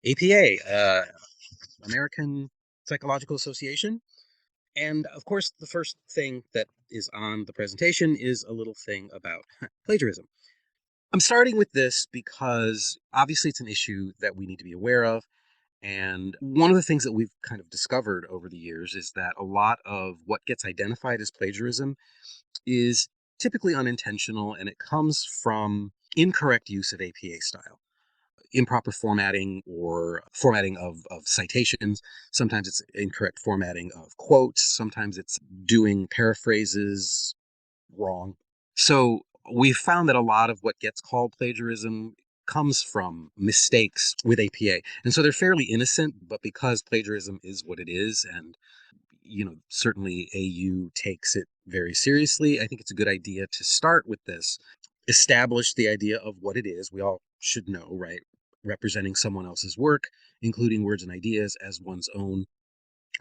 APA, American Psychological Association. And of course, the first thing that is on the presentation is a little thing about plagiarism. I'm starting with this because obviously it's an issue that we need to be aware of. And one of the things that we've kind of discovered over the years is that a lot of what gets identified as plagiarism is typically unintentional, and it comes from incorrect use of APA style, improper formatting or formatting of citations. Sometimes it's incorrect formatting of quotes. Sometimes it's doing paraphrases wrong. So we've found that a lot of what gets called plagiarism comes from mistakes with APA. And so they're fairly innocent, but because plagiarism is what it is, and certainly AU takes it very seriously, I think it's a good idea to start with this. Establish the idea of what it is. We all should know, right? Representing someone else's work, including words and ideas, as one's own,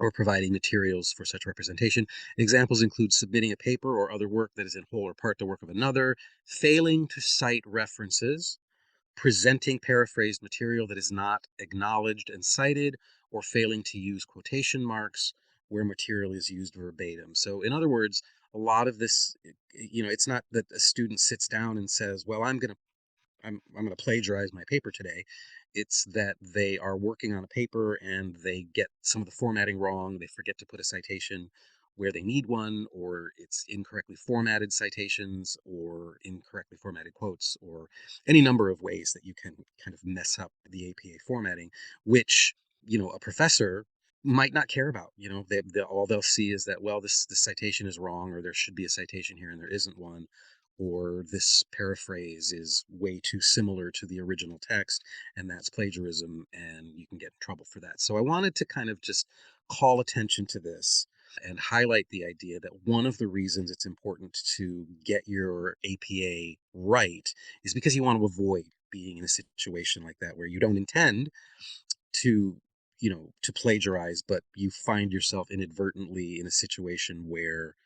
or providing materials for such representation. Examples include submitting a paper or other work that is in whole or part the work of another, failing to cite references, presenting paraphrased material that is not acknowledged and cited, or failing to use quotation marks where material is used verbatim. So in other words, a lot of this, it's not that a student sits down and says, well, I'm going to plagiarize my paper today. It's that they are working on a paper and they get some of the formatting wrong. They forget to put a citation where they need one, or it's incorrectly formatted citations, or incorrectly formatted quotes, or any number of ways that you can kind of mess up the APA formatting, which, a professor might not care about. All they'll see is that, well, this citation is wrong, or there should be a citation here and there isn't one, or this paraphrase is way too similar to the original text, and that's plagiarism, and you can get in trouble for that. So I wanted to kind of just call attention to this and highlight the idea that one of the reasons it's important to get your APA right is because you want to avoid being in a situation like that where you don't intend to to plagiarize, but you find yourself inadvertently in a situation where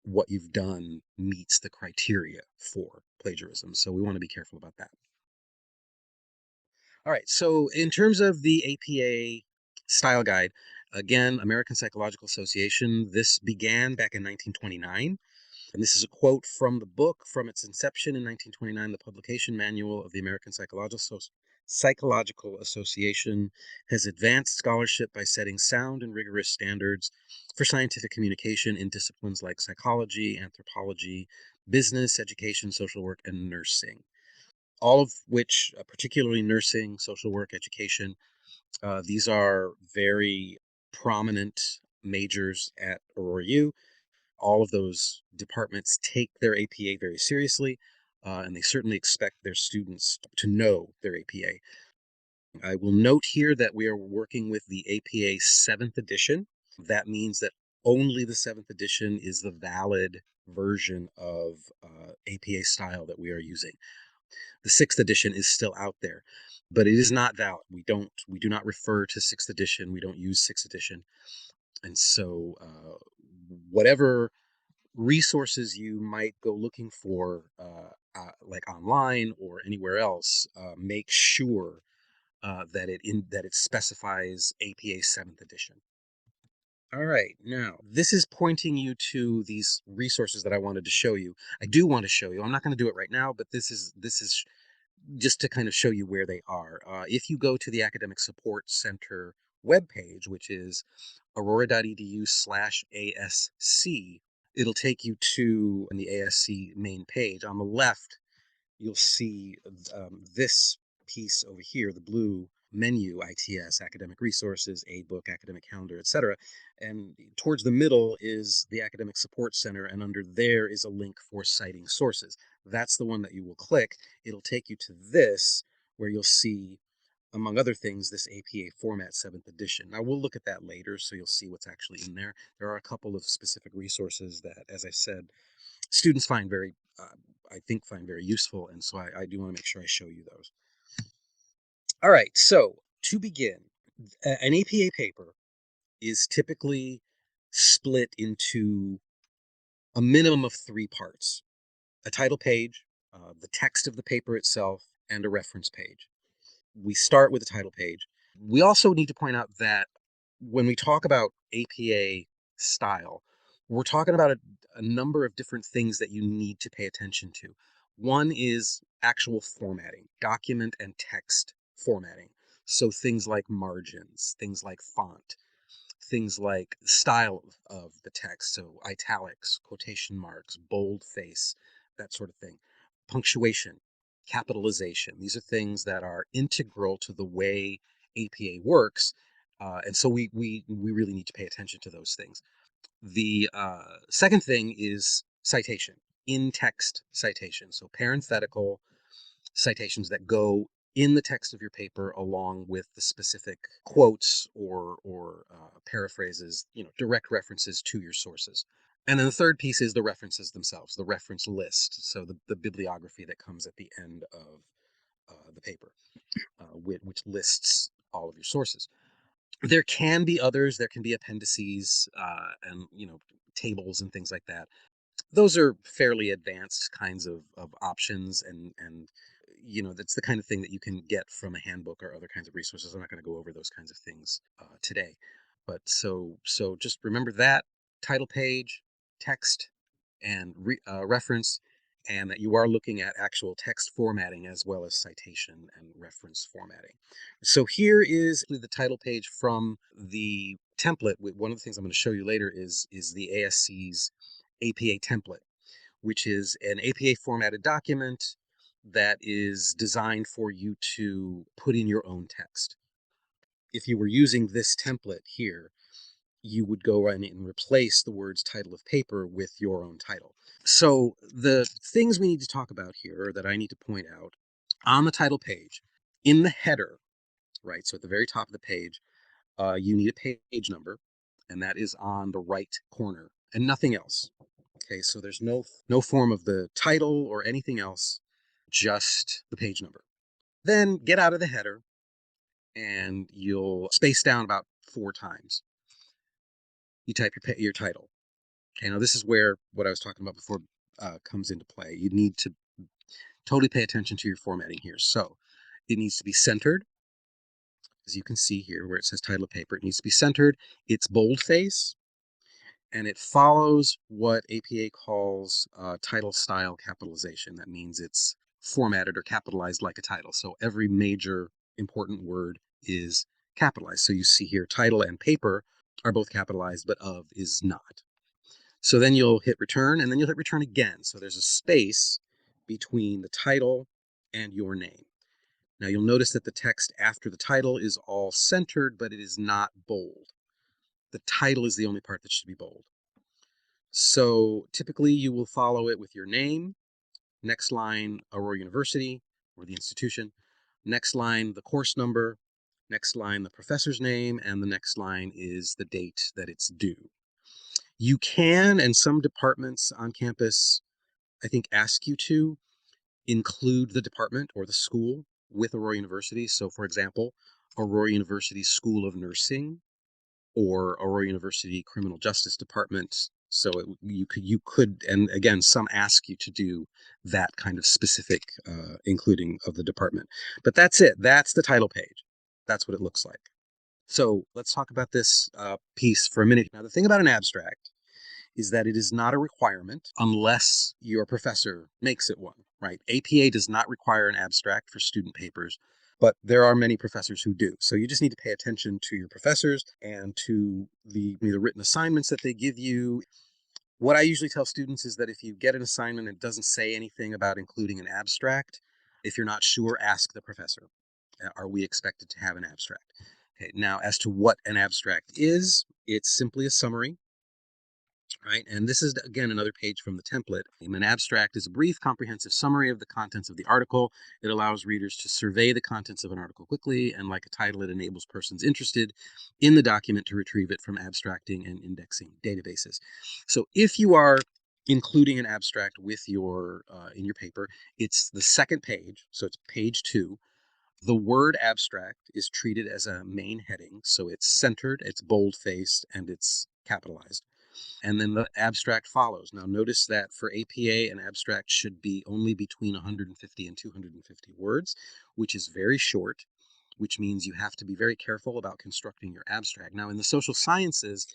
what you've done meets the criteria for plagiarism. So we want to be careful about that. All right. So in terms of the APA style guide, again, American Psychological Association, this began back in 1929. And this is a quote from the book. From its inception in 1929, the publication manual of the American Psychological Association has advanced scholarship by setting sound and rigorous standards for scientific communication in disciplines like psychology, anthropology, business, education, social work, and nursing. All of which, particularly nursing, social work, education, these are very prominent majors at Aurora U. All of those departments take their APA very seriously, and they certainly expect their students to know their APA. I will note here that we are working with the APA 7th edition. That means that only the 7th edition is the valid version of APA style that we are using. The 6th edition is still out there, but it is not valid. We do not refer to 6th edition. We don't use 6th edition. And so whatever resources you might go looking for, like online or anywhere else, make sure that it specifies APA 7th edition. All right, now this is pointing you to these resources that I wanted to show you. I do want to show you. I'm not going to do it right now, but this is just to kind of show you where they are. If you go to the Academic Support Center webpage, which is aurora.edu/ASC, it'll take you to the ASC main page. On the left, you'll see this piece over here, the blue menu, ITS, Academic Resources, Aid Book, Academic Calendar, etc. And towards the middle is the Academic Support Center, and under there is a link for citing sources. That's the one that you will click. It'll take you to this, where you'll see, among other things, this APA format 7th edition. Now, we'll look at that later, so you'll see what's actually in there. There are a couple of specific resources that, as I said, students find I think, find very useful, and so I do want to make sure I show you those. All right, so to begin, an APA paper is typically split into a minimum of 3 parts: a title page, the text of the paper itself, and a reference page. we start with the title page. We also need to point out that when we talk about APA style, we're talking about a number of different things that you need to pay attention to. One is actual formatting, document and text formatting. So things like margins, things like font, things like style of the text, so italics, quotation marks, boldface, that sort of thing. Punctuation, capitalization. These are things that are integral to the way APA works, and so we really need to pay attention to those things. The second thing is citation, in-text citation, so parenthetical citations that go in the text of your paper along with the specific quotes or paraphrases, direct references to your sources. And then the third piece is the references themselves, the reference list, so the bibliography that comes at the end of the paper, which lists all of your sources. There can be others. There can be appendices and tables and things like that. Those are fairly advanced kinds of options, and that's the kind of thing that you can get from a handbook or other kinds of resources. I'm not going to go over those kinds of things today, but so just remember that title page, text, and reference, and that you are looking at actual text formatting as well as citation and reference formatting. So here is the title page from the template. One of the things I'm going to show you later is the ASC's APA template, which is an APA formatted document that is designed for you to put in your own text. If you were using this template here, you would go in and replace the words title of paper with your own title. So the things we need to talk about here, or that I need to point out, on the title page, in the header, right, so at the very top of the page, you need a page number, and that is on the right corner, and nothing else. Okay, so there's no form of the title or anything else, just the page number. Then get out of the header, and you'll space down about 4 times. You type your title. Okay, now this is where what I was talking about before comes into play. You need to totally pay attention to your formatting here. So it needs to be centered, as you can see here where it says title of paper. It needs to be centered. It's boldface, and it follows what APA calls title style capitalization. That means it's formatted or capitalized like a title. So every major important word is capitalized. So you see here title and paper are both capitalized, but of is not. So then you'll hit return, and then you'll hit return again. So there's a space between the title and your name. Now you'll notice that the text after the title is all centered, but it is not bold. The title is the only part that should be bold. So typically you will follow it with your name, next line, Aurora University or the institution, next line, the course number, next line, the professor's name, and the next line is the date that it's due. You can, and some departments on campus, I think, ask you to include the department or the school with Aurora University. So for example, Aurora University School of Nursing or Aurora University Criminal Justice Department. So you could, and again, some ask you to do that kind of specific including of the department. But that's it. That's the title page. That's what it looks like. So let's talk about this piece for a minute. Now, the thing about an abstract is that it is not a requirement unless your professor makes it one, right? APA does not require an abstract for student papers, but there are many professors who do. So you just need to pay attention to your professors and to the written assignments that they give you. What I usually tell students is that if you get an assignment and it doesn't say anything about including an abstract, if you're not sure, ask the professor. Are we expected to have an abstract? Okay, now as to what an abstract is, it's simply a summary, right? And this is, again, another page from the template. An abstract is a brief, comprehensive summary of the contents of the article. It allows readers to survey the contents of an article quickly, and like a title, it enables persons interested in the document to retrieve it from abstracting and indexing databases. So if you are including an abstract with your in your paper, it's the second page, so it's page 2. The word abstract is treated as a main heading, so it's centered, it's bold-faced, and it's capitalized. And then the abstract follows. Now notice that for APA, an abstract should be only between 150 and 250 words, which is very short. which means you have to be very careful about constructing your abstract. Now, in the social sciences,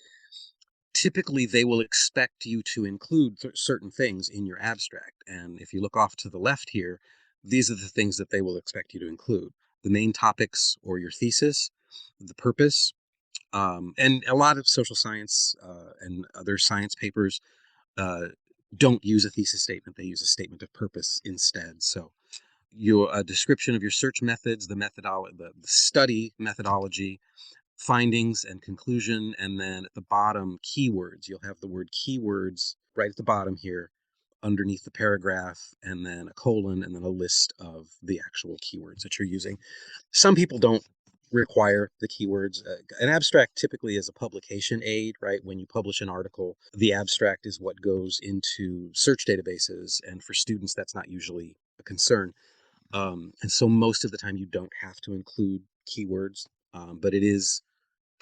typically they will expect you to include certain things in your abstract. And if you look off to the left here, these are the things that they will expect you to include: the main topics or your thesis, the purpose, and a lot of social science and other science papers uh, don't use a thesis statement. They use a statement of purpose instead. So a description of your search methods, the methodology, the study methodology, findings and conclusion, and then at the bottom, keywords. You'll have the word keywords right at the bottom here underneath the paragraph, and then a colon, and then a list of the actual keywords that you're using. Some people don't require the keywords. An abstract typically is a publication aid, right? When you publish an article, the abstract is what goes into search databases, and for students, that's not usually a concern. And so most of the time you don't have to include keywords, but it is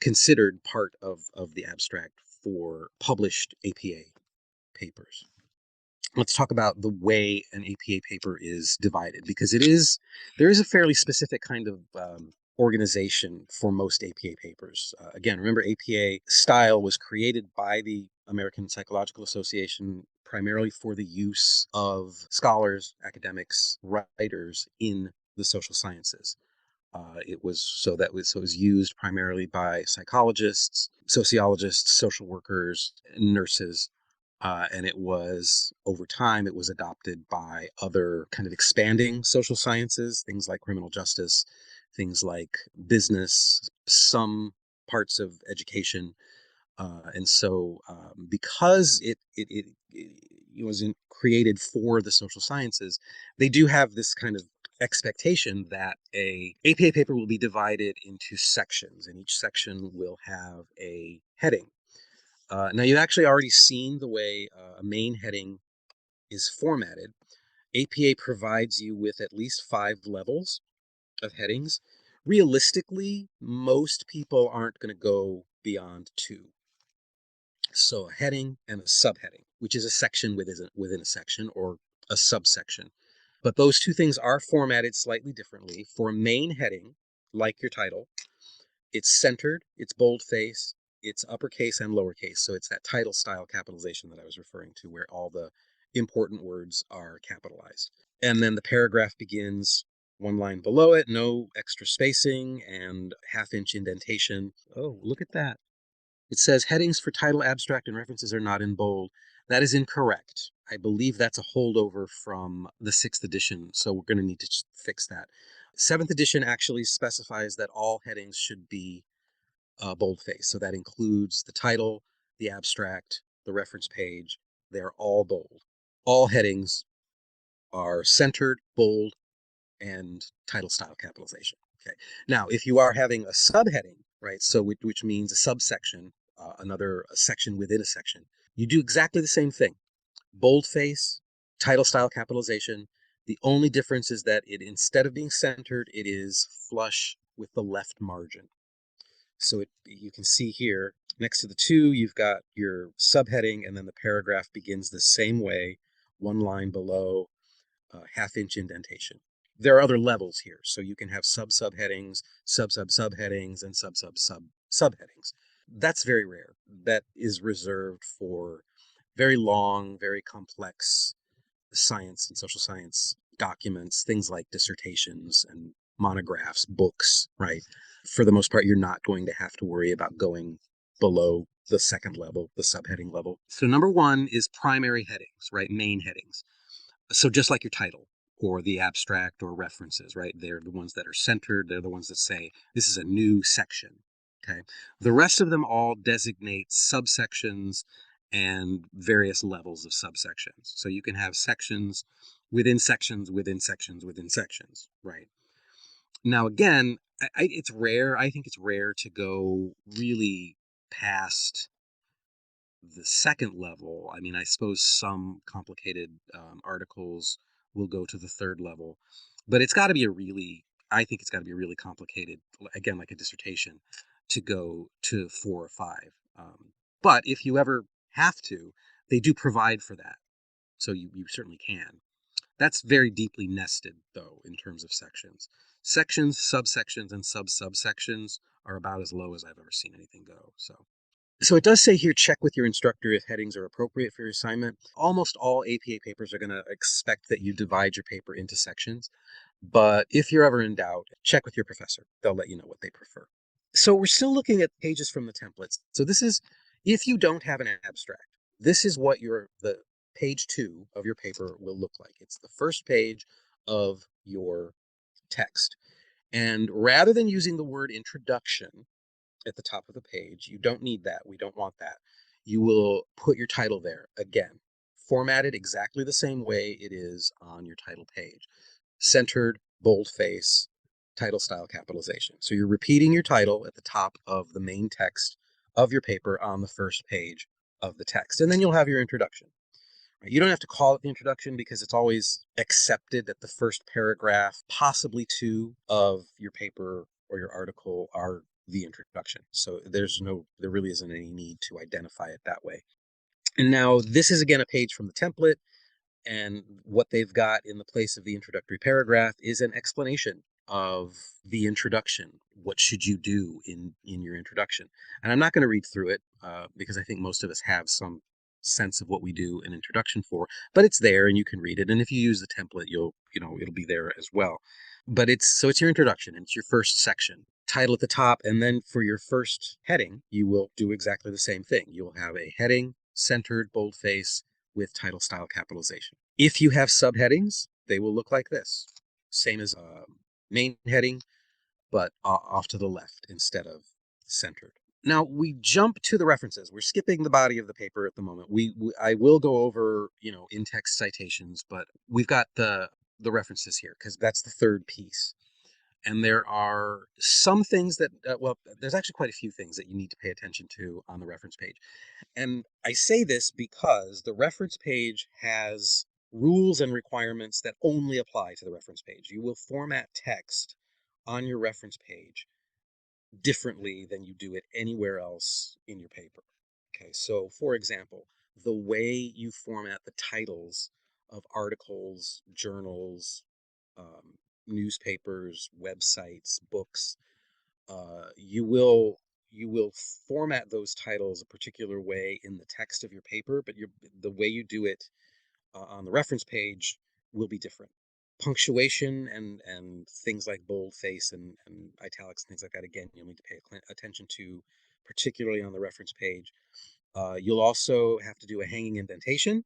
considered part of the abstract for published APA papers. Let's talk about the way an APA paper is divided, because there is a fairly specific kind of organization for most APA papers. Again, remember, APA style was created by the American Psychological Association primarily for the use of scholars, academics, writers in the social sciences. It was used primarily by psychologists, sociologists, social workers, nurses, and it was, over time, it was adopted by other kind of expanding social sciences, things like criminal justice, things like business, some parts of education. And so because it wasn't created for the social sciences, they do have this kind of expectation that a APA paper will be divided into sections, and each section will have a heading. Now, you've actually already seen the way a main heading is formatted. APA provides you with at least 5 levels of headings. Realistically, most people aren't going to go beyond 2. So a heading and a subheading, which is a section within a section, or a subsection. But those two things are formatted slightly differently. For a main heading, like your title, it's centered, it's boldface, it's uppercase and lowercase. So it's that title style capitalization that I was referring to, where all the important words are capitalized. And then the paragraph begins one line below it, no extra spacing, and half-inch indentation. Oh, look at that. It says headings for title, abstract, and references are not in bold. That is incorrect. I believe that's a holdover from the 6th edition, so we're going to need to fix that. 7th edition actually specifies that all headings should be boldface. So that includes the title, the abstract, the reference page. They're all bold. All headings are centered, bold, and title style capitalization. Okay. Now, if you are having a subheading, right, so which means a subsection, another section within a section, you do exactly the same thing. Boldface, title style capitalization. The only difference is that instead of being centered, it is flush with the left margin. So you can see here, next to the 2, you've got your subheading, and then the paragraph begins the same way, one line below, half-inch indentation. There are other levels here, so you can have subheadings, subheadings, and subheadings. That's very rare. That is reserved for very long, very complex science and social science documents, things like dissertations and monographs, books, right? For the most part, you're not going to have to worry about going below the second level, the subheading level. So number 1 is primary headings, right? Main headings. So just like your title or the abstract or references, right? They're the ones that are centered. They're the ones that say this is a new section. Okay. The rest of them all designate subsections and various levels of subsections. So you can have sections within sections within sections within sections, right? Now, again, it's rare. I think it's rare to go really past the second level. I mean, I suppose some complicated articles will go to the third level, but I think it's got to be a really complicated, again, like a dissertation, to go to 4 or 5. But if you ever have to, they do provide for that. So you certainly can. That's very deeply nested, though, in terms of sections. Sections, subsections, and sub-subsections are about as low as I've ever seen anything go. So it does say here, check with your instructor if headings are appropriate for your assignment. Almost all APA papers are going to expect that you divide your paper into sections. But if you're ever in doubt, check with your professor. They'll let you know what they prefer. So we're still looking at pages from the templates. So this is, if you don't have an abstract, this is what the page 2 of your paper will look like. It's the first page of your text. And rather than using the word introduction at the top of the page, you don't need that. We don't want that. You will put your title there again, formatted exactly the same way it is on your title page. Centered, boldface, title style capitalization. So you're repeating your title at the top of the main text of your paper on the first page of the text. And then you'll have your introduction. You don't have to call it the introduction because it's always accepted that the first paragraph, possibly two, of your paper or your article are the introduction. So there really isn't any need to identify it that way. And now this is again a page from the template. And what they've got in the place of the introductory paragraph is an explanation of the introduction. What should you do in your introduction? And I'm not going to read through it because I think most of us have some sense of what we do an introduction for, but it's there and you can read it. And if you use the template, it'll be there as well. But it's your introduction and it's your first section. Title at the top, and then for your first heading, you will do exactly the same thing. You'll have a heading, centered, boldface, with title style capitalization. If you have subheadings, they will look like this. Same as main heading, but off to the left instead of centered. Now we jump to the references. We're skipping the body of the paper at the moment. I will go over, in-text citations, but we've got the references here because that's the third piece. And there are some things that, there's actually quite a few things that you need to pay attention to on the reference page. And I say this because the reference page has rules and requirements that only apply to the reference page. You will format text on your reference page differently than you do it anywhere else in your paper. Okay, so for example, the way you format the titles of articles, journals, newspapers, websites, books, you will format those titles a particular way in the text of your paper, but the way you do it on the reference page will be different. Punctuation and things like boldface and italics and things like that, again, you'll need to pay attention to, particularly on the reference page. You'll also have to do a hanging indentation,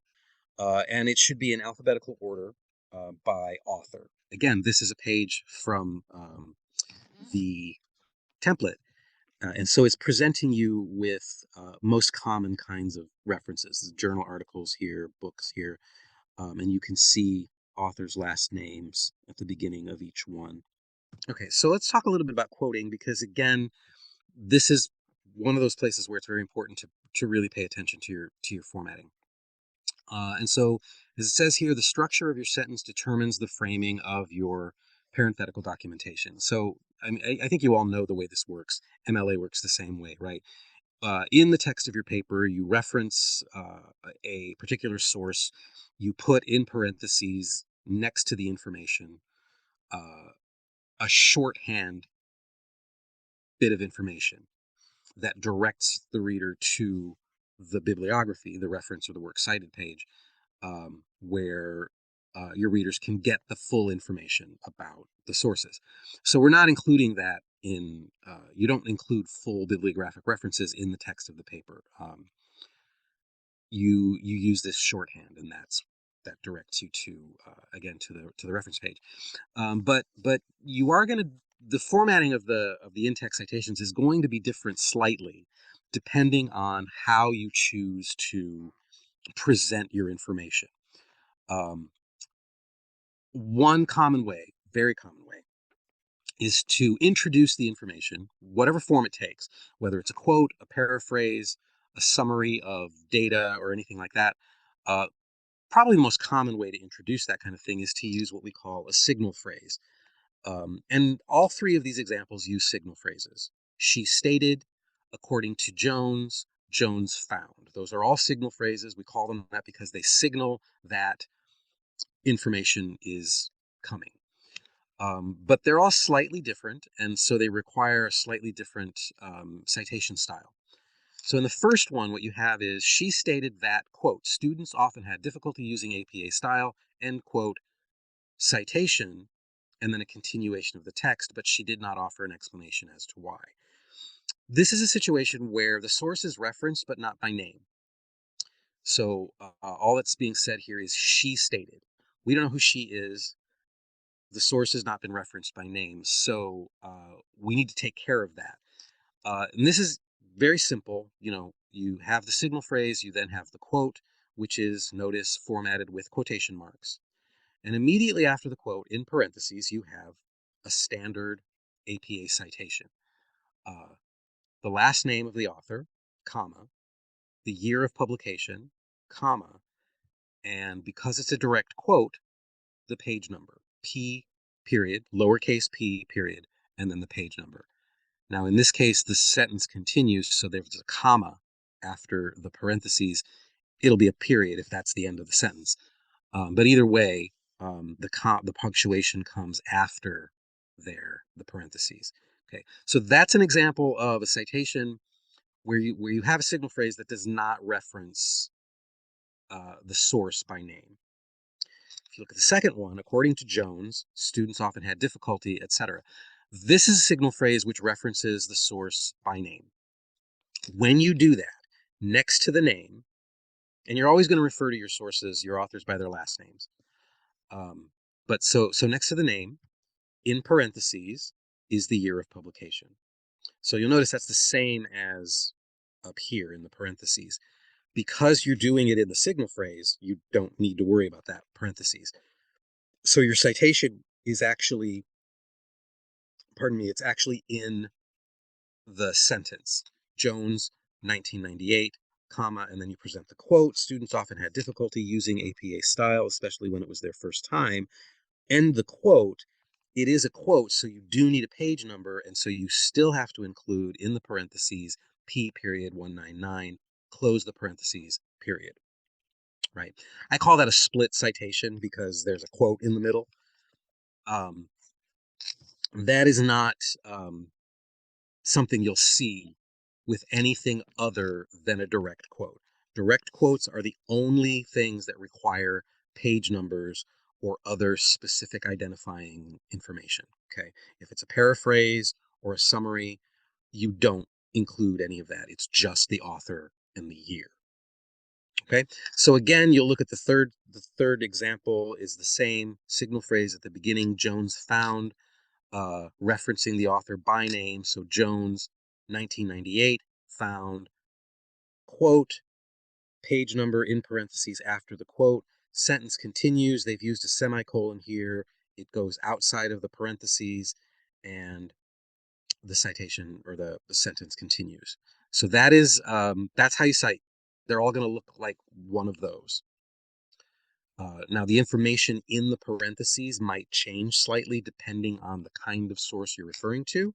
and it should be in alphabetical order by author. Again, this is a page from the template. And so it's presenting you with most common kinds of references, journal articles here, books here, and you can see authors' last names at the beginning of each one. Okay, so let's talk a little bit about quoting because, again, this is one of those places where it's very important to really pay attention to your formatting. And so, as it says here, the structure of your sentence determines the framing of your parenthetical documentation. So I think you all know the way this works. MLA works the same way, right? In the text of your paper, you reference a particular source. You put in parentheses next to the information a shorthand bit of information that directs the reader to the bibliography, the reference or the works cited page, where your readers can get the full information about the sources. So we're not including that in, you don't include full bibliographic references in the text of the paper. You use this shorthand, and that directs you to, again, to the reference page. But you are going to, the formatting of the in-text citations is going to be different slightly depending on how you choose to present your information. One common way, very common way, is to introduce the information, whatever form it takes, whether it's a quote, a paraphrase, a summary of data, or anything like that. Probably the most common way to introduce that kind of thing is to use what we call a signal phrase. And all three of these examples use signal phrases. She stated, according to Jones, Jones found. Those are all signal phrases. We call them that because they signal that information is coming. But they're all slightly different, and so they require a slightly different citation style. So in the first one, what you have is she stated that, quote, students often had difficulty using APA style, end quote, citation, and then a continuation of the text, but she did not offer an explanation as to why. This is a situation where the source is referenced, but not by name. So all that's being said here is she stated. We don't know who she is. The source has not been referenced by name. So we need to take care of that. And this is very simple. You know, you have the signal phrase, you then have the quote, which is, notice, formatted with quotation marks. And immediately after the quote, in parentheses, you have a standard APA citation. The last name of the author, comma, the year of publication, comma, and because it's a direct quote, the page number, P period, lowercase p period, and then the page number. Now, in this case, the sentence continues, so there's a comma after the parentheses. It'll be a period if that's the end of the sentence. But either way, the punctuation comes after the parentheses. Okay, so that's an example of a citation where you have a signal phrase that does not reference the source by name. If you look at the second one, according to Jones, students often had difficulty, etc. This is a signal phrase which references the source by name. When you do that, next to the name, and you're always going to refer to your sources, your authors, by their last names. But so next to the name, in parentheses, is the year of publication. So you'll notice that's the same as up here in the parentheses. Because you're doing it in the signal phrase, you don't need to worry about that parentheses. So your citation is actually, it's actually in the sentence. Jones, 1998, comma, and then you present the quote. Students often had difficulty using APA style, especially when it was their first time. End the quote. It is a quote, so you do need a page number, and so you still have to include in the parentheses P period 199, close the parentheses, period. Right? I call that a split citation because there's a quote in the middle. That is not something you'll see with anything other than a direct quote. Direct quotes are the only things that require page numbers or other specific identifying information. Okay, if it's a paraphrase or a summary, you don't include any of that. It's just the author and the year. Okay, so again, you'll look at the third example is the same signal phrase at the beginning. Jones found, referencing the author by name. So Jones, 1998, found, quote, page number in parentheses after the quote. Sentence continues. They've used a semicolon here. It goes outside of the parentheses, and the citation or the sentence continues. So that is that's how you cite. They're all going to look like one of those. Now, the information in the parentheses might change slightly depending on the kind of source you're referring to.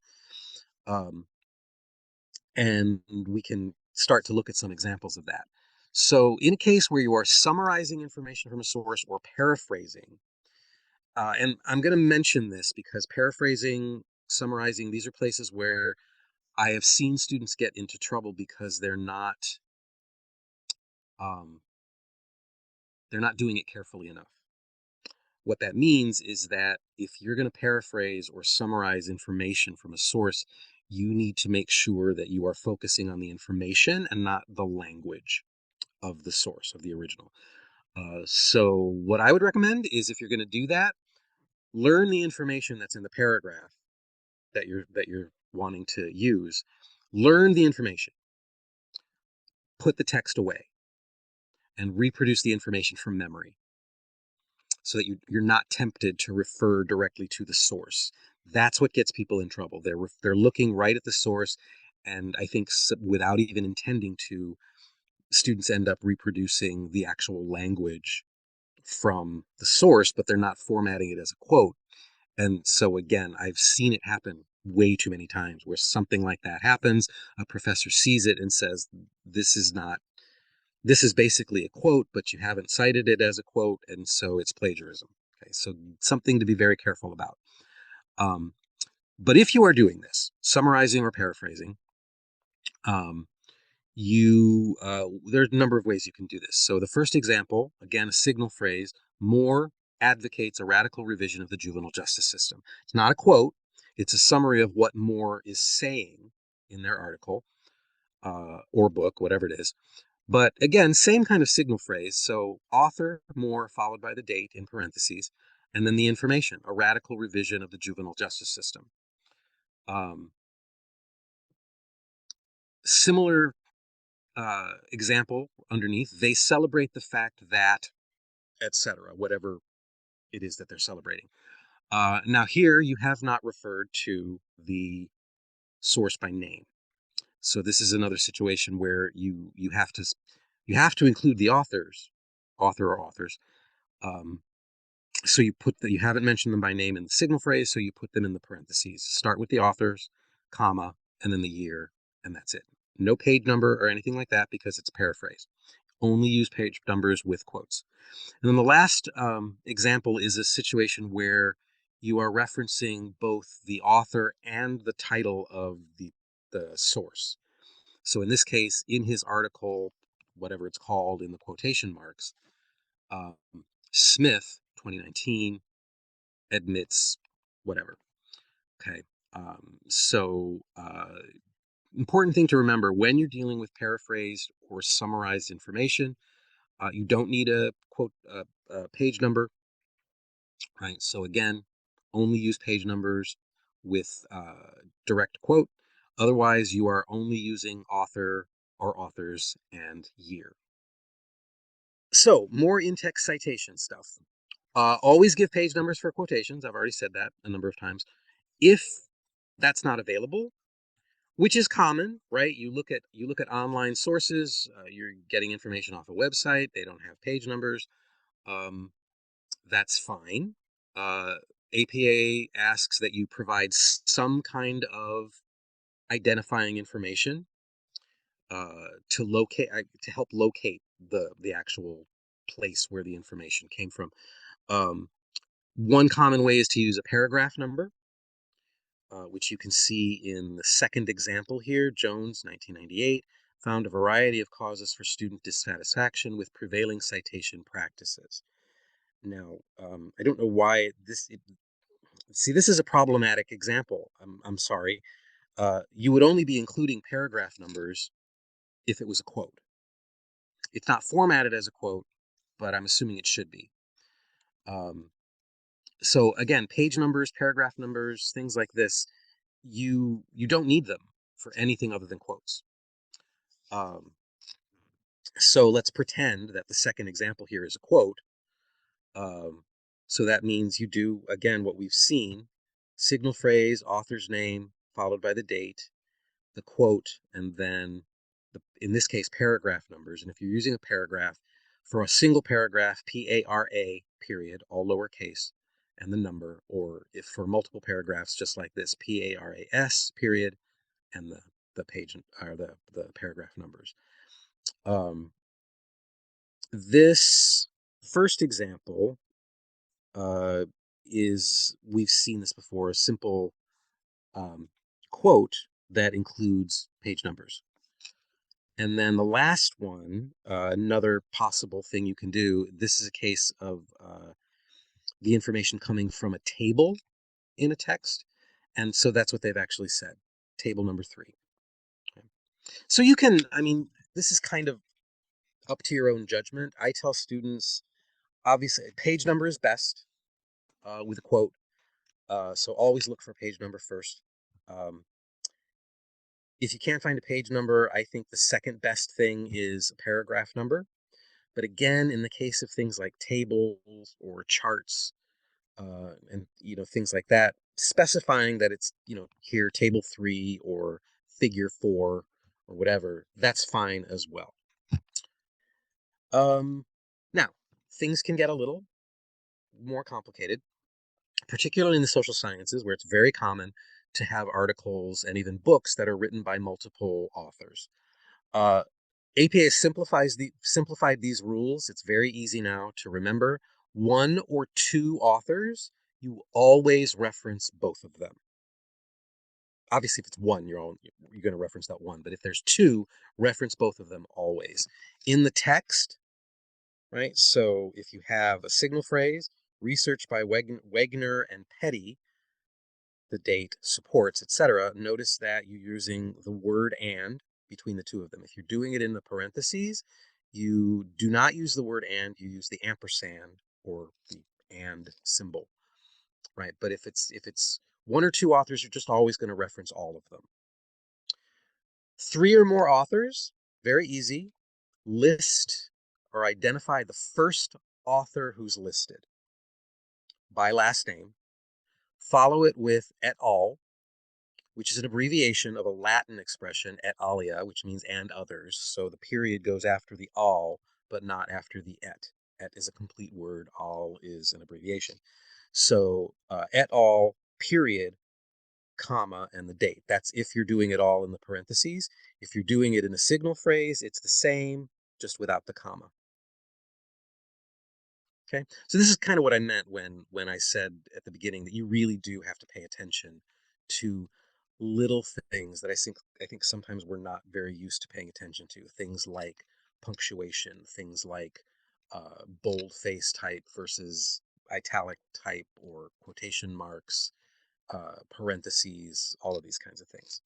And we can start to look at some examples of that. So in a case where you are summarizing information from a source or paraphrasing, and I'm going to mention this because paraphrasing, summarizing, these are places where I have seen students get into trouble because they're not doing it carefully enough. What that means is that if you're going to paraphrase or summarize information from a source, you need to make sure that you are focusing on the information and not the language of the source, of the original. So what I would recommend is, if you're going to do that, learn the information that's in the paragraph that you're wanting to use. Learn the information. Put the text away and reproduce the information from memory, so that you're not tempted to refer directly to the source. That's what gets people in trouble. They're looking right at the source, and I think without even intending to, students end up reproducing the actual language from the source, but they're not formatting it as a quote. And so again, I've seen it happen way too many times where something like that happens. A professor sees it and says, this is basically a quote, but you haven't cited it as a quote, and so it's plagiarism. Okay, so something to be very careful about. But if you are doing this, summarizing or paraphrasing, there's a number of ways you can do this. So the first example, again, a signal phrase, Moore advocates a radical revision of the juvenile justice system. It's not a quote, it's a summary of what Moore is saying in their article or book, whatever it is. But again, same kind of signal phrase. So author, Moore, followed by the date in parentheses, and then the information, a radical revision of the juvenile justice system. Similar example underneath, they celebrate the fact that, etc., whatever it is that they're celebrating. Now here you have not referred to the source by name. So this is another situation where you have to include the author or authors. So you haven't mentioned them by name in the signal phrase, so you put them in the parentheses. Start with the authors, comma, and then the year, and that's it. No page number or anything like that because it's paraphrased. Only use page numbers with quotes. And then the last example is a situation where you are referencing both the author and the title of the source. So in this case, in his article, whatever it's called in the quotation marks, Smith, 2019, admits whatever. Okay. Important thing to remember when you're dealing with paraphrased or summarized information, you don't need a quote page number, right? So again, only use page numbers with direct quote. Otherwise, you are only using author or authors and year. So more in-text citation stuff. Always give page numbers for quotations. I've already said that a number of times. If that's not available, which is common, right? You look at online sources. You're getting information off a website. They don't have page numbers. That's fine. APA asks that you provide some kind of identifying information to help locate the actual place where the information came from. One common way is to use a paragraph number, which you can see in the second example here. Jones, 1998, found a variety of causes for student dissatisfaction with prevailing citation practices. Now, I don't know why this is a problematic example. I'm sorry. You would only be including paragraph numbers if it was a quote. It's not formatted as a quote, but I'm assuming it should be. So again, page numbers, paragraph numbers, things like this, you don't need them for anything other than quotes. So let's pretend that the second example here is a quote. So that means you do, again, what we've seen, signal phrase, author's name, followed by the date, the quote, and then, in this case, paragraph numbers. And if you're using a paragraph, for a single paragraph, PARA, period, all lowercase, and the number, or if for multiple paragraphs, just like this, PARAS, period, and the page or the paragraph numbers. This first example we've seen this before, a simple quote that includes page numbers. And then the last one, another possible thing you can do, this is a case of the information coming from a table in a text. And so that's what they've actually said, table number 3. Okay. So you can, this is kind of up to your own judgment. I tell students, obviously, page number is best with a quote. So always look for page number first. If you can't find a page number, I think the second best thing is a paragraph number. But again, in the case of things like tables or charts, and things like that, specifying that it's here table 3 or figure 4 or whatever, that's fine as well. Now, things can get a little more complicated, particularly in the social sciences, where it's very common to have articles and even books that are written by multiple authors. APA simplified these rules. It's very easy now to remember. 1 or 2 authors you always reference both of them. Obviously, if it's one, you're going to reference that one. But if there's two, reference both of them always. In the text, right? So if you have a signal phrase, research by Wegner and Petty, the date, supports, etc., notice that you're using the word and between the two of them. If you're doing it in the parentheses, you do not use the word and, you use the ampersand or the and symbol, right? But if it's one or two authors, you're just always going to reference all of them. Three or more authors, very easy. List or identify the first author who's listed by last name. Follow it with et al., which is an abbreviation of a Latin expression, et alia, which means and others. So the period goes after the al, but not after the et. Et is a complete word, al is an abbreviation. So et al, period, comma, and the date. That's if you're doing it all in the parentheses. If you're doing it in a signal phrase, it's the same, just without the comma. Okay, so this is kind of what I meant when I said at the beginning that you really do have to pay attention to little things that I think sometimes we're not very used to paying attention to. Things like punctuation, things like boldface type versus italic type or quotation marks, parentheses, all of these kinds of things.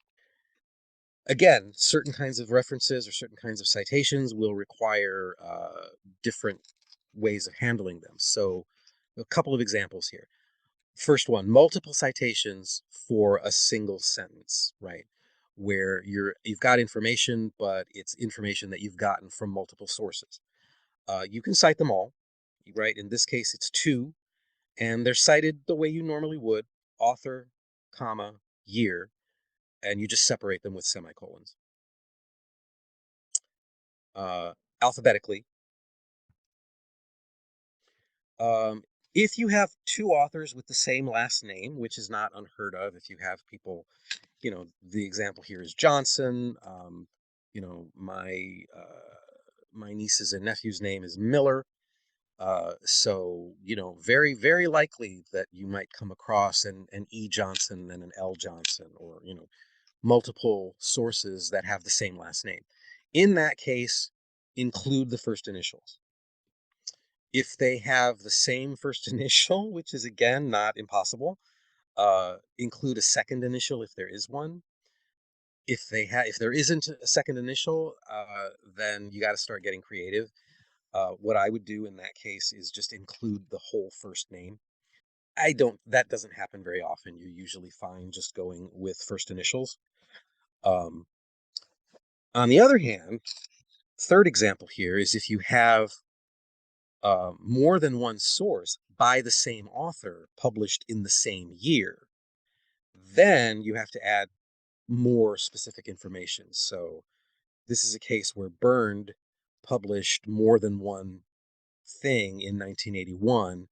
Again, certain kinds of references or certain kinds of citations will require different ways of handling them. So a couple of examples here. First one, multiple citations for a single sentence, right? Where you've got information, but it's information that you've gotten from multiple sources. You can cite them all, right? In this case, it's two, and they're cited the way you normally would, author, comma, year, and you just separate them with semicolons. Alphabetically. If you have two authors with the same last name, which is not unheard of, if you have people, the example here is Johnson. My niece's and nephew's name is Miller. So, very, very likely that you might come across an E. Johnson and an L. Johnson, or, multiple sources that have the same last name. In that case, include the first initials. If they have the same first initial, which is again not impossible, include a second initial if there is one. If there isn't a second initial, then you got to start getting creative. What I would do in that case is just include the whole first name. That doesn't happen very often. You're usually fine just going with first initials. On the other hand, third example here is if you have more than one source by the same author published in the same year, then you have to add more specific information. So this is a case where Burned published more than one thing in 1981.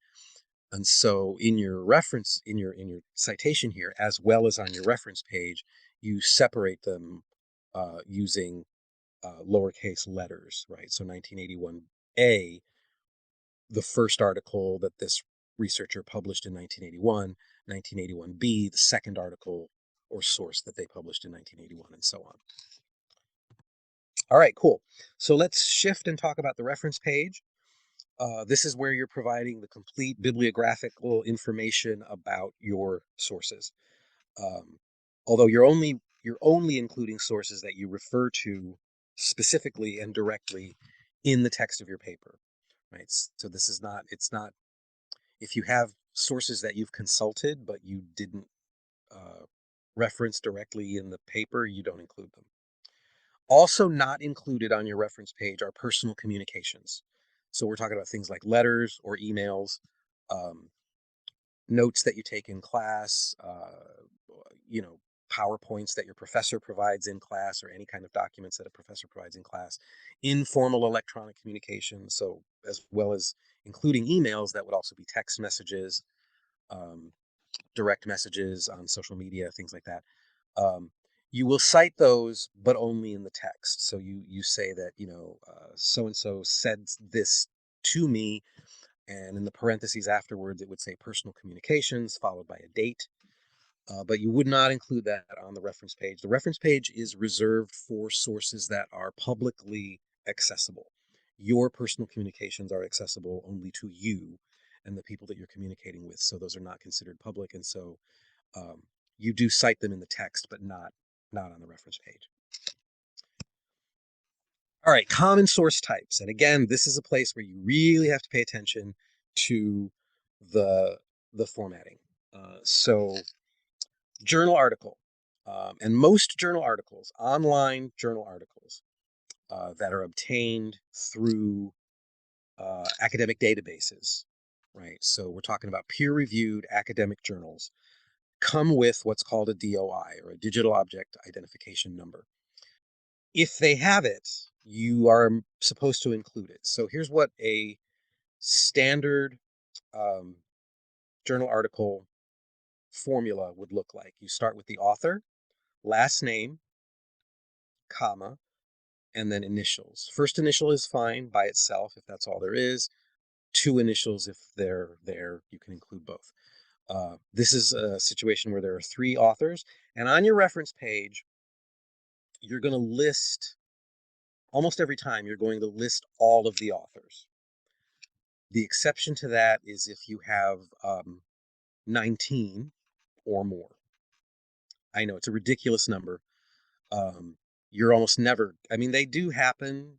And so in your reference, in your citation here, as well as on your reference page, you separate them using lowercase letters, right? So 1981A, the first article that this researcher published in 1981, 1981B, the second article or source that they published in 1981, and so on. All right, cool. So let's shift and talk about the reference page. This is where you're providing the complete bibliographical information about your sources. Although you're only including sources that you refer to specifically and directly in the text of your paper, right? So this is not, it's not, if you have sources that you've consulted but you didn't reference directly in the paper, you don't include them. Also not included on your reference page are personal communications. So we're talking about things like letters or emails, notes that you take in class, PowerPoints that your professor provides in class, or any kind of documents that a professor provides in class, informal electronic communication, so as well as including emails that would also be text messages, direct messages on social media, things like that. You will cite those, but only in the text. So you say that, so-and-so said this to me, And in the parentheses afterwards, it would say personal communications followed by a date. But you would not include that on the reference page. The reference page is reserved for sources that are publicly accessible. Your personal communications are accessible only to you and the people that you're communicating with. So those are not considered public. And so you do cite them in the text, but not on the reference page. All right, common source types. And again, this is a place where you really have to pay attention to the formatting. So journal article. And most journal articles, online journal articles that are obtained through academic databases, right? So we're talking about peer-reviewed academic journals, come with what's called a DOI, or a digital object identification number. If they have it, you are supposed to include it. So here's what a standard journal article formula would look like. You start with the author, last name, comma, and then initials. First initial is fine by itself if that's all there is. Two initials if they're there, you can include both. This is a situation where there are three authors, and on your reference page, you're going to list, almost every time, you're going to list all of the authors. The exception to that is if you have 19 or more. I know it's a ridiculous number. You're almost never, I mean, they do happen,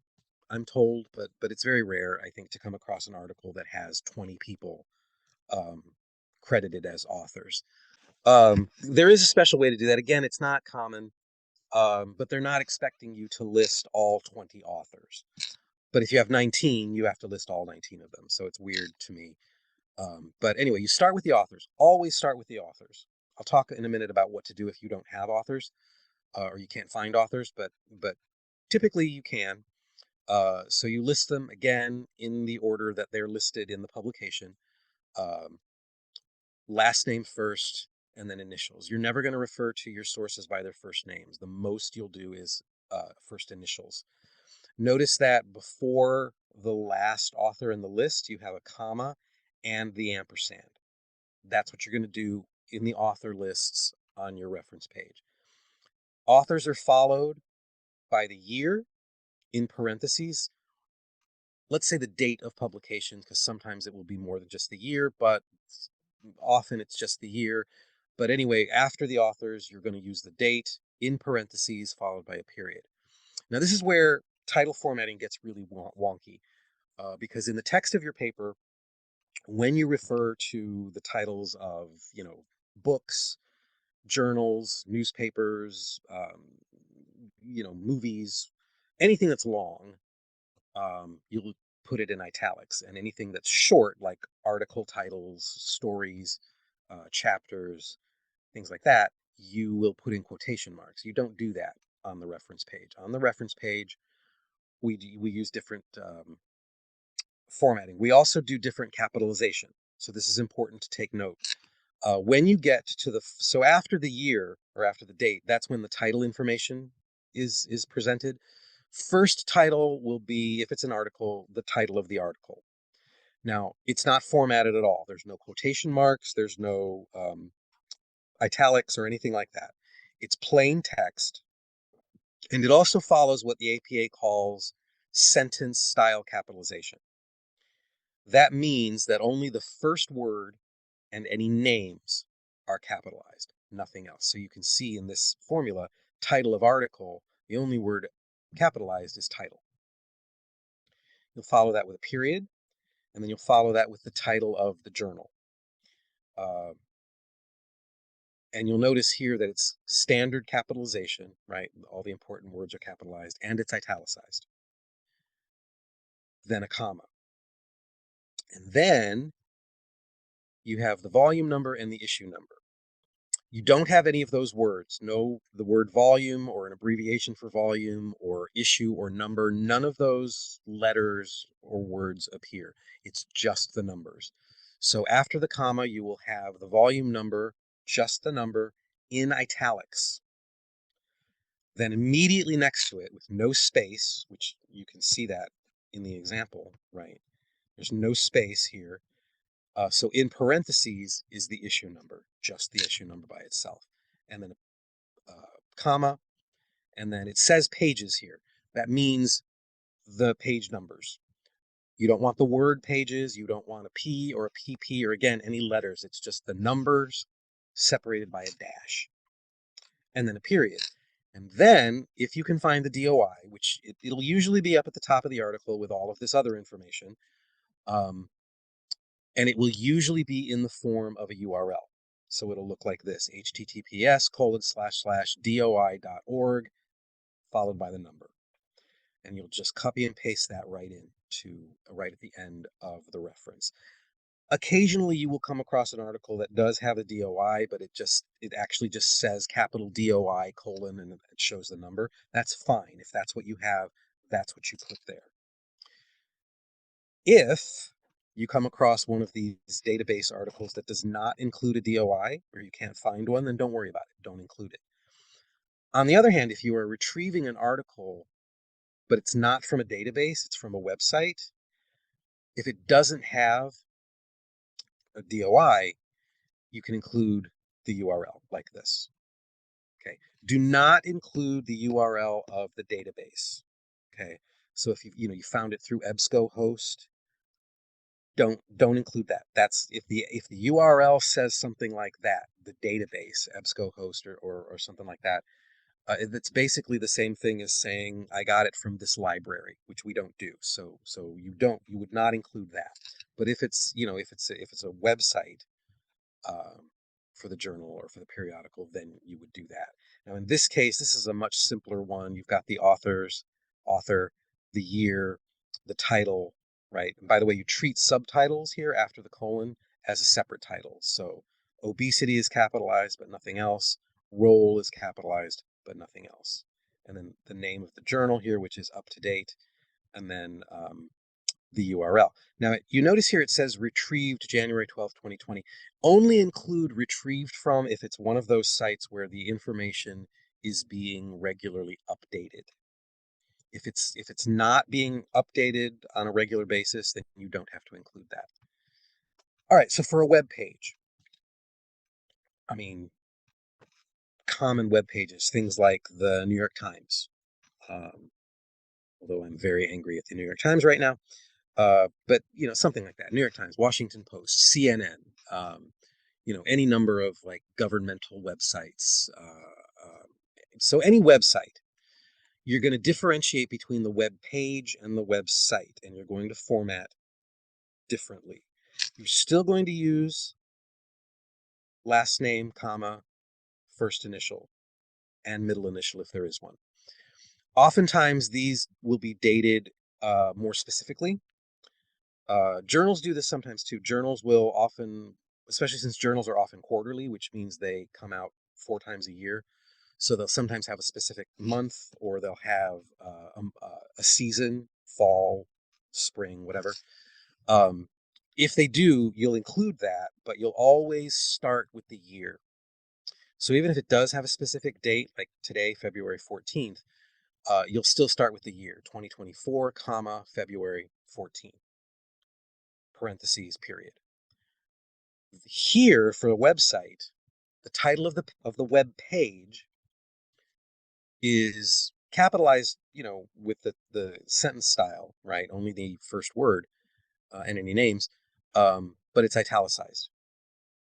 I'm told, but it's very rare, I think, to come across an article that has 20 people credited as authors. There is a special way to do that. Again, it's not common, but they're not expecting you to list all 20 authors. But if you have 19, you have to list all 19 of them. So it's weird to me. But anyway, you start with the authors. Always start with the authors. I'll talk in a minute about what to do if you don't have authors or you can't find authors, but typically you can. So you list them again in the order that they're listed in the publication. Last name first, and then initials. You're never going to refer to your sources by their first names. The most you'll do is first initials. Notice that before the last author in the list, you have a comma and the ampersand. That's what you're going to do in the author lists on your reference page. Authors are followed by the year in parentheses. Let's say the date of publication, because sometimes it will be more than just the year, but often it's just the year. But anyway, after the authors, you're going to use the date in parentheses followed by a period. Now, this is where title formatting gets really wonky, because in the text of your paper, when you refer to the titles of, books, journals, newspapers, movies, anything that's long, you'll put it in italics, and anything that's short, like article titles, stories, chapters, things like that, you will put in quotation marks. You don't do that on the reference page. On the reference page, we use different formatting. We also do different capitalization. So this is important to take note. When you get to so after the year or after the date, that's when the title information is presented. First title will be, if it's an article, the title of the article. Now, it's not formatted at all. There's no quotation marks. There's no italics or anything like that. It's plain text. And it also follows what the APA calls sentence style capitalization. That means that only the first word and any names are capitalized, nothing else. So you can see in this formula, title of article, the only word capitalized is title. You'll follow that with a period, and then you'll follow that with the title of the journal. And you'll notice here that it's standard capitalization, right? All the important words are capitalized, and it's italicized. Then a comma. And then you have the volume number and the issue number. You don't have any of those words. No, the word volume or an abbreviation for volume or issue or number. None of those letters or words appear. It's just the numbers. So after the comma, you will have the volume number, just the number, in italics. Then immediately next to it, with no space, which you can see that in the example, right? There's no space here. So in parentheses is the issue number, just the issue number by itself. And then a comma, and then it says pages here. That means the page numbers. You don't want the word pages. You don't want a P or a PP or, again, any letters. It's just the numbers separated by a dash. And then a period. And then, if you can find the DOI, which it'll usually be up at the top of the article with all of this other information, and it will usually be in the form of a URL. So it'll look like this: https://doi.org, followed by the number. And you'll just copy and paste that right at the end of the reference. Occasionally you will come across an article that does have a DOI, but it actually just says capital DOI : and it shows the number. That's fine. If that's what you have, that's what you put there. If you come across one of these database articles that does not include a DOI, or you can't find one, then don't worry about it. Don't include it. On the other hand, if you are retrieving an article, but it's not from a database, it's from a website, if it doesn't have a DOI, you can include the URL like this. Okay. Do not include the URL of the database. Okay. So if you found it through EBSCOhost, don't include that. That's if the URL says something like that, the database, EBSCOhost or something like that, it's basically the same thing as saying I got it from this library, which we don't do. So you would not include that. But if it's a website for the journal or for the periodical, then you would do that. Now in this case, this is a much simpler one. You've got the author, the year, the title, right? And by the way, you treat subtitles here after the colon as a separate title. So obesity is capitalized, but nothing else. Role is capitalized, but nothing else. And then the name of the journal here, which is up to date, and then the URL. Now, you notice here it says retrieved January 12th, 2020. Only include retrieved from if it's one of those sites where the information is being regularly updated. If it's not being updated on a regular basis, then you don't have to include that. All right, so for a web page, I mean, common web pages, things like the New York Times, although I'm very angry at the New York Times right now. But something like that: New York Times, Washington Post, CNN, any number of like governmental websites. So any website, you're going to differentiate between the web page and the website, and you're going to format differently. You're still going to use last name, comma, first initial, and middle initial if there is one. Oftentimes these will be dated more specifically. Journals do this sometimes too. Journals will often, especially since journals are often quarterly, which means they come out 4 times a year. So they'll sometimes have a specific month, or they'll have a season, fall, spring, whatever. If they do, you'll include that, but you'll always start with the year. So even if it does have a specific date, like today, February 14th, you'll still start with the year, 2024, comma, February 14th. Parentheses, period. Here for a website, the title of the web page is capitalized, with the sentence style, right? Only the first word and any names, but it's italicized.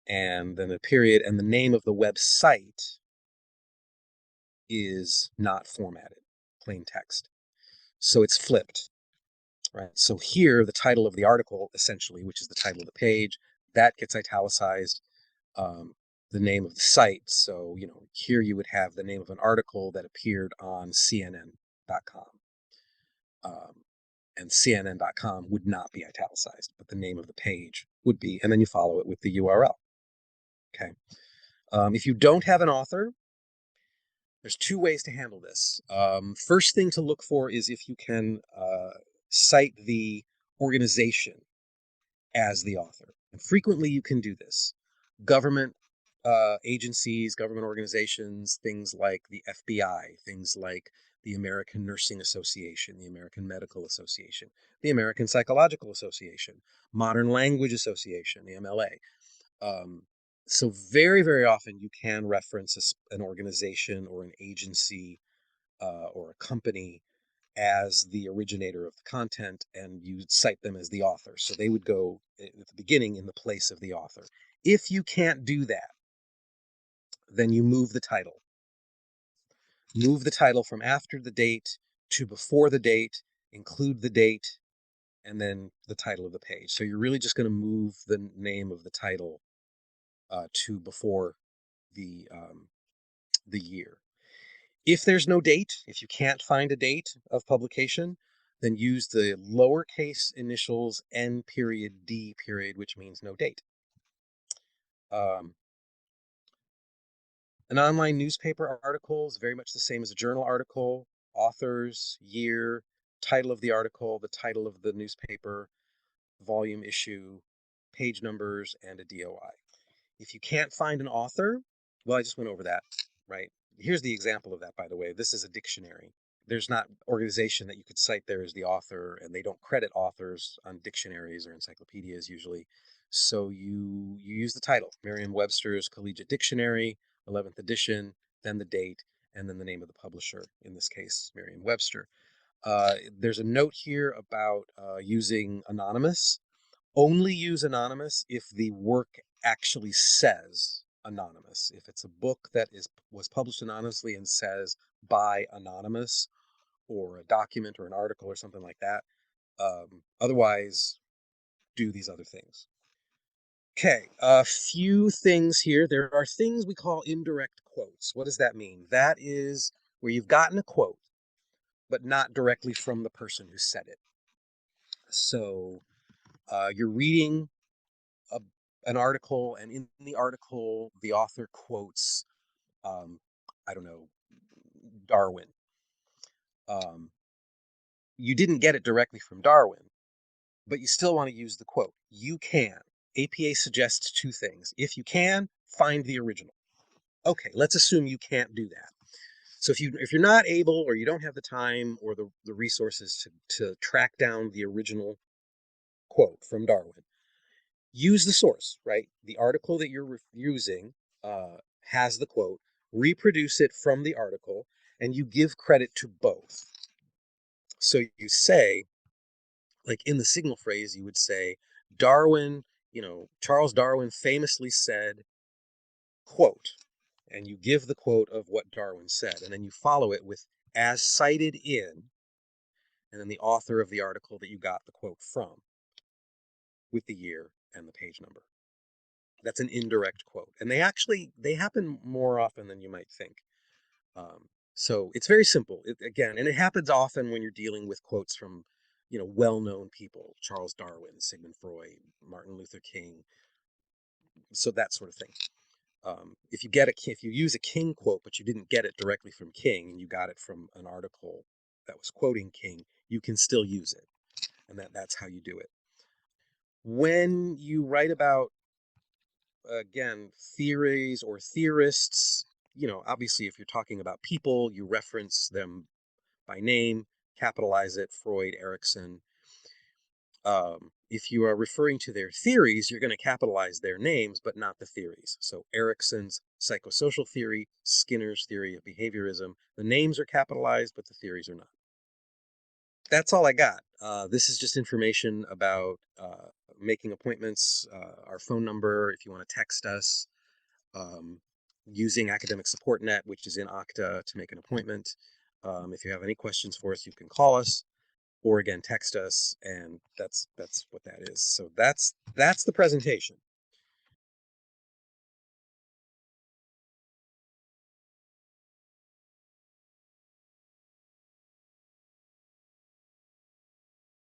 And then a period, and the name of the website is not formatted, plain text. So it's flipped, right? So here, the title of the article, essentially, which is the title of the page, that gets italicized. The name of the site. So, here you would have the name of an article that appeared on CNN.com. And CNN.com would not be italicized, but the name of the page would be, and then you follow it with the URL. Okay. If you don't have an author, there's 2 ways to handle this. First thing to look for is if you can cite the organization as the author. And frequently you can do this. Government agencies, government organizations, things like the FBI, things like the American Nursing Association, the American Medical Association, the American Psychological Association, Modern Language Association, the MLA. Um, so very, very often you can reference an organization or an agency or a company as the originator of the content, and you cite them as the author. So they would go at the beginning in the place of the author. If you can't do that, then you move the title. Move the title from after the date to before the date, include the date, and then the title of the page. So you're really just going to move the name of the title to before the year. If there's no date, if you can't find a date of publication, then use the lowercase initials N period D period, which means no date. An online newspaper article is very much the same as a journal article. Authors, year, title of the article, the title of the newspaper, volume, issue, page numbers, and a DOI. If you can't find an author, well, I just went over that, right? Here's the example of that, by the way. This is a dictionary. There's not organization that you could cite there as the author, and they don't credit authors on dictionaries or encyclopedias usually. So you use the title, Merriam-Webster's Collegiate Dictionary, 11th edition, then the date, and then the name of the publisher, in this case, Merriam-Webster. There's a note here about using anonymous. Only use anonymous if the work actually says anonymous. If it's a book that was published anonymously and says by anonymous, or a document or an article or something like that. Otherwise, do these other things. Okay, a few things here. There are things we call indirect quotes. What does that mean? That is where you've gotten a quote, but not directly from the person who said it. So you're reading an article, and in the article, the author quotes, I don't know, Darwin. You didn't get it directly from Darwin, but you still want to use the quote. You can. APA suggests two things. If you can, find the original. Okay, let's assume you can't do that. So if you're not able, or you don't have the time or the resources to track down the original quote from Darwin, use the source, right? The article that you're using has the quote, reproduce it from the article, and you give credit to both. So you say, like in the signal phrase, you would say, Darwin, Charles Darwin famously said, quote, and you give the quote of what Darwin said, and then you follow it with as cited in, and then the author of the article that you got the quote from, with the year and the page number. That's an indirect quote, and they happen more often than you might think. So it's very simple, again, and it happens often when you're dealing with quotes from well-known people: Charles Darwin, Sigmund Freud, Martin Luther King, so that sort of thing. If you use a King quote, but you didn't get it directly from King, and you got it from an article that was quoting King, you can still use it, and that's how you do it. When you write about, again, theories or theorists, obviously if you're talking about people, you reference them by name, capitalize it: Freud, Erikson. If you are referring to their theories, you're going to capitalize their names, but not the theories. So Erikson's psychosocial theory, Skinner's theory of behaviorism, the names are capitalized, but the theories are not. That's all I got. This is just information about making appointments, our phone number if you want to text us, using Academic Support Net, which is in Okta, to make an appointment. If you have any questions for us, you can call us, or again, text us, and that's what that is. So that's the presentation.